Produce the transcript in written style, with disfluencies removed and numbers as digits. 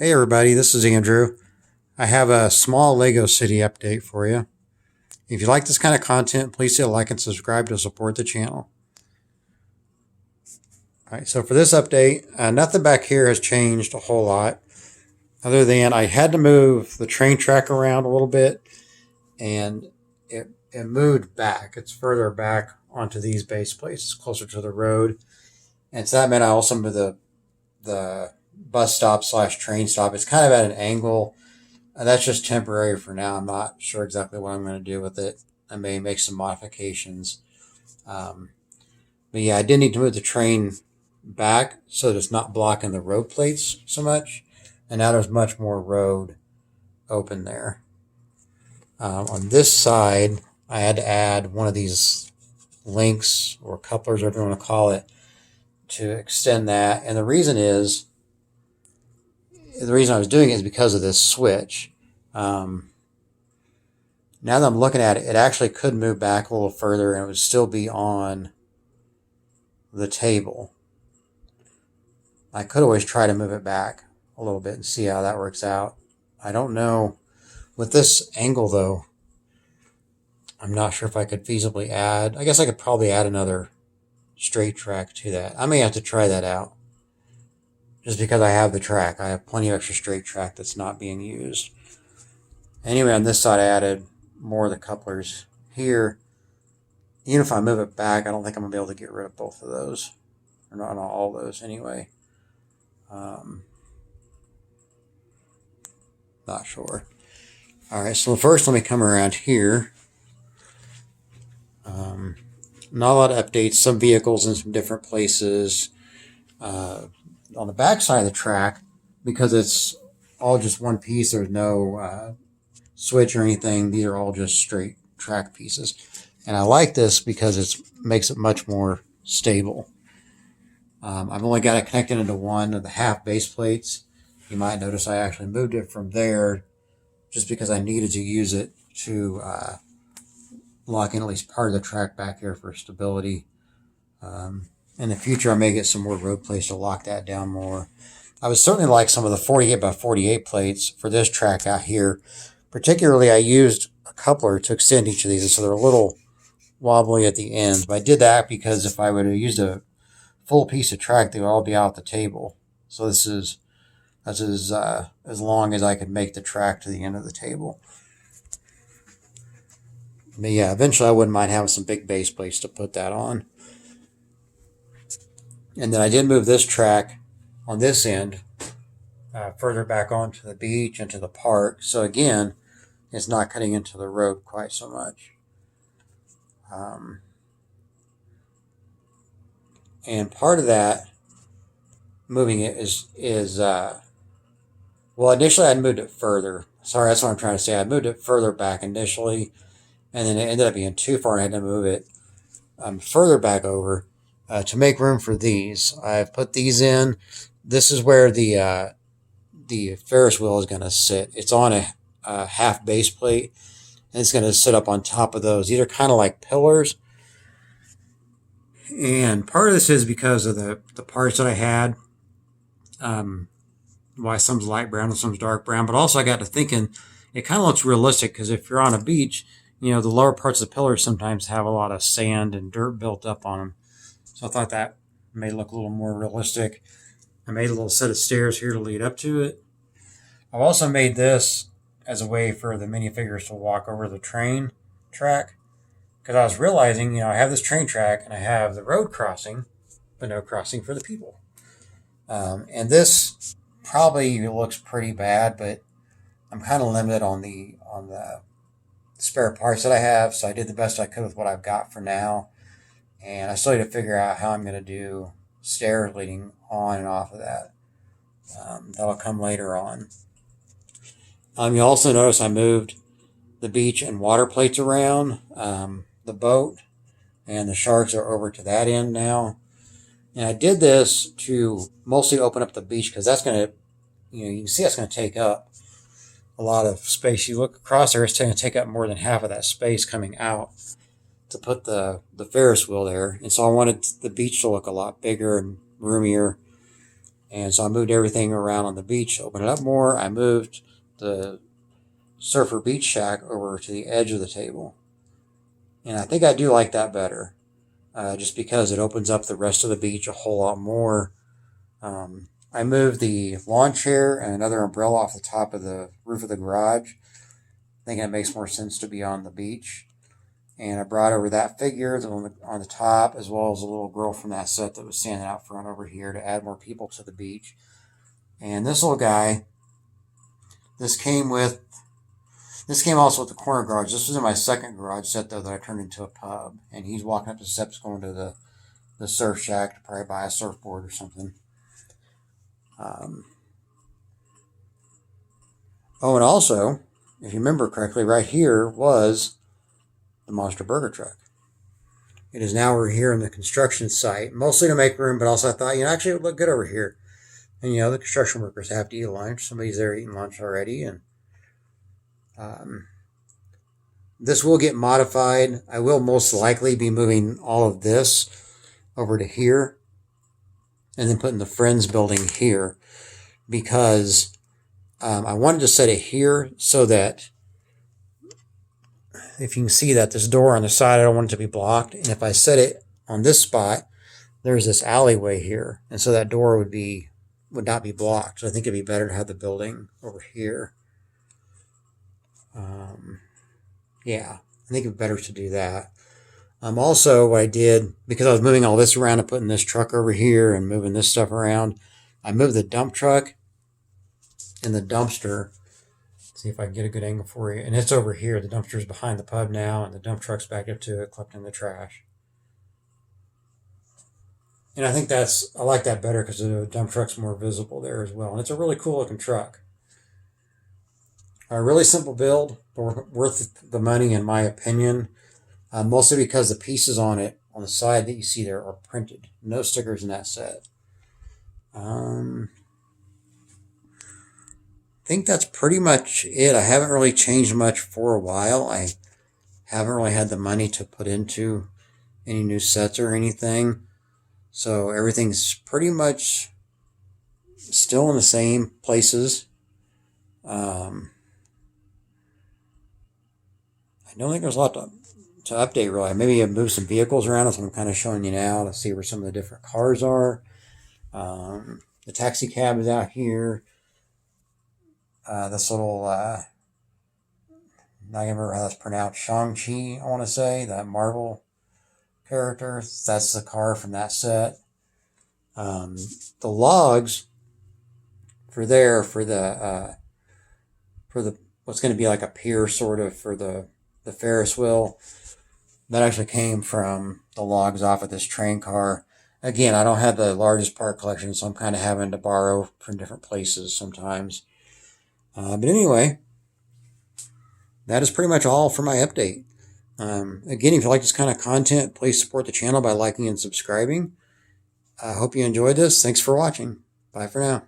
Hey everybody, this is Andrew. I have a small Lego City update for you. If you like this kind of content, please hit like and subscribe to support the channel. Alright, so for this update, nothing back here has changed a whole lot, other than I had to move the train track around a little bit, and it moved back. It's further back onto these base plates, closer to the road. And so that meant I also moved the bus stop / train stop. It's kind of at an angle. That's just temporary for now. I'm not sure exactly what I'm going to do with it. I may make some modifications. But yeah, I did need to move the train back so that it's not blocking the road plates so much. And now there's much more road open there. On this side, I had to add one of these links or couplers, whatever you want to call it, to extend that. And the reason I was doing it is because of this switch. Now that I'm looking at it, it actually could move back a little further and it would still be on the table. I could always try to move it back a little bit and see how that works out. I don't know. With this angle, though, I'm not sure if I could feasibly add. I guess I could probably add another straight track to that. I may have to try that out. Just because I have the track. I have plenty of extra straight track that's not being used. Anyway, on this side I added more of the couplers here. Even if I move it back, I don't think I'm going to be able to get rid of both of those. Or not all those anyway. Not sure. Alright, so first let me come around here. Not a lot of updates. Some vehicles in some different places. On the back side of the track, because it's all just one piece, there's no switch or anything. These are all just straight track pieces. And I like this because it makes it much more stable. I've only got it connected into one of the half base plates. You might notice I actually moved it from there just because I needed to use it to lock in at least part of the track back here for stability. In the future, I may get some more road plates to lock that down more. I would certainly like some of the 48 by 48 plates for this track out here. Particularly, I used a coupler to extend each of these, so they're a little wobbly at the ends. But I did that because if I would have used a full piece of track, they would all be out the table. So that's as long as I could make the track to the end of the table. But yeah, eventually I wouldn't mind having some big base plates to put that on. And then I did move this track on this end further back onto the beach, into the park. So again, it's not cutting into the road quite so much. And part of that, moving it is well, initially I moved it further. Sorry, that's what I'm trying to say. I moved it further back initially, and then it ended up being too far, and I had to move it further back over. To make room for these, I've put these in. This is where the Ferris wheel is going to sit. It's on a half base plate, and it's going to sit up on top of those. These are kind of like pillars. And part of this is because of the parts that I had. Why some's light brown and some's dark brown. But also I got to thinking, it kind of looks realistic because if you're on a beach, the lower parts of the pillars sometimes have a lot of sand and dirt built up on them. So I thought that may look a little more realistic. I made a little set of stairs here to lead up to it. I've also made this as a way for the minifigures to walk over the train track. Because I was realizing, I have this train track and I have the road crossing, but no crossing for the people. And this probably looks pretty bad, but I'm kind of limited on the spare parts that I have. So I did the best I could with what I've got for now. And I still need to figure out how I'm going to do stairs leading on and off of that. That'll come later on. You'll also notice I moved the beach and water plates around. The boat and the sharks are over to that end now. And I did this to mostly open up the beach because that's going to, you can see that's going to take up a lot of space. You look across there, it's going to take up more than half of that space coming out to put the Ferris wheel there. And so I wanted the beach to look a lot bigger and roomier. And so I moved everything around on the beach, opened it up more. I moved the surfer beach shack over to the edge of the table. And I think I do like that better, just because it opens up the rest of the beach a whole lot more. I moved the lawn chair and another umbrella off the top of the roof of the garage, thinking it makes more sense to be on the beach. And I brought over that figure on the top, as well as a little girl from that set that was standing out front over here to add more people to the beach. And this little guy, this came also with the corner garage. This was in my second garage set, though, that I turned into a pub. And he's walking up the steps going to the surf shack to probably buy a surfboard or something. Oh, and also, if you remember correctly, right here was the Monster Burger truck. It is now over here in the construction site, mostly to make room, but also I thought, actually it would look good over here. And, the construction workers have to eat lunch. Somebody's there eating lunch already. And this will get modified. I will most likely be moving all of this over to here and then putting the Friends building here, because I wanted to set it here so that if you can see that this door on the side, I don't want it to be blocked. And if I set it on this spot, there's this alleyway here. And so that door would not be blocked. So I think it'd be better to have the building over here. Yeah, I think it'd be better to do that. Also, what I did, because I was moving all this around and putting this truck over here and moving this stuff around, I moved the dump truck and the dumpster. Let's see if I can get a good angle for you. And it's over here. The dumpster's behind the pub now, and the dump truck's back up to it, collecting the trash. And I think I like that better because the dump truck's more visible there as well. And it's a really cool looking truck. A really simple build, but worth the money in my opinion. Mostly because the pieces on it, on the side that you see there, are printed. No stickers in that set. I think that's pretty much it. I haven't really changed much for a while. I haven't really had the money to put into any new sets or anything. So everything's pretty much still in the same places. I don't think there's a lot to update, really. Maybe I've moved some vehicles around, as I'm kind of showing you now, to see where some of the different cars are. The taxi cab is out here. This little, I can't remember how that's pronounced, Shang-Chi, I want to say, that Marvel character. That's the car from that set. The logs for what's going to be like a pier sort of for the Ferris wheel, that actually came from the logs off of this train car. Again, I don't have the largest part collection, so I'm kind of having to borrow from different places sometimes. But anyway, that is pretty much all for my update. Again, if you like this kind of content, please support the channel by liking and subscribing. I hope you enjoyed this. Thanks for watching. Bye for now.